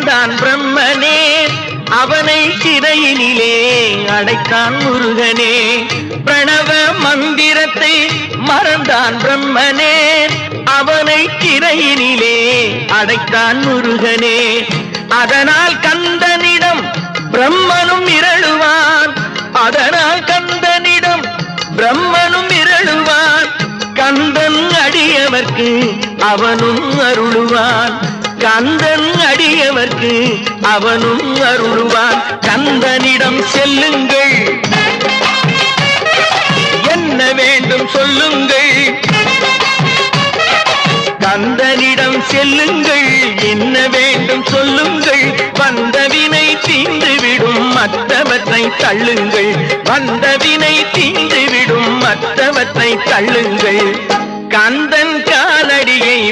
வந்தான் பிரம்மனே, அவனை சிறையினிலே அடைத்தான் முருகனே. பிரணவ மந்திரத்தை மறந்தான் பிரம்மனே, அவனை சிறையினிலே அடைத்தான் முருகனே. அதனால் கந்தனிடம் பிரம்மனும் மிரளுவான், அதனால் கந்தனிடம் பிரம்மனும் மிரளுவான். கந்தன் அடியவர்க்கு அவனும் அருளுவான், கந்தன் அடியவர்க்கு அவனும் அருளுவான். கந்தனிடம் செல்லுங்கள், என்ன வேண்டும் சொல்லுங்கள். கந்தனிடம் செல்லுங்கள், என்ன வேண்டும் சொல்லுங்கள். வந்தவினை தீர்ந்துவிடும் மற்றவற்றை தள்ளுங்கள், வந்தவினை தீர்ந்துவிடும் மற்றவற்றை தள்ளுங்கள். கந்தன் காலடியை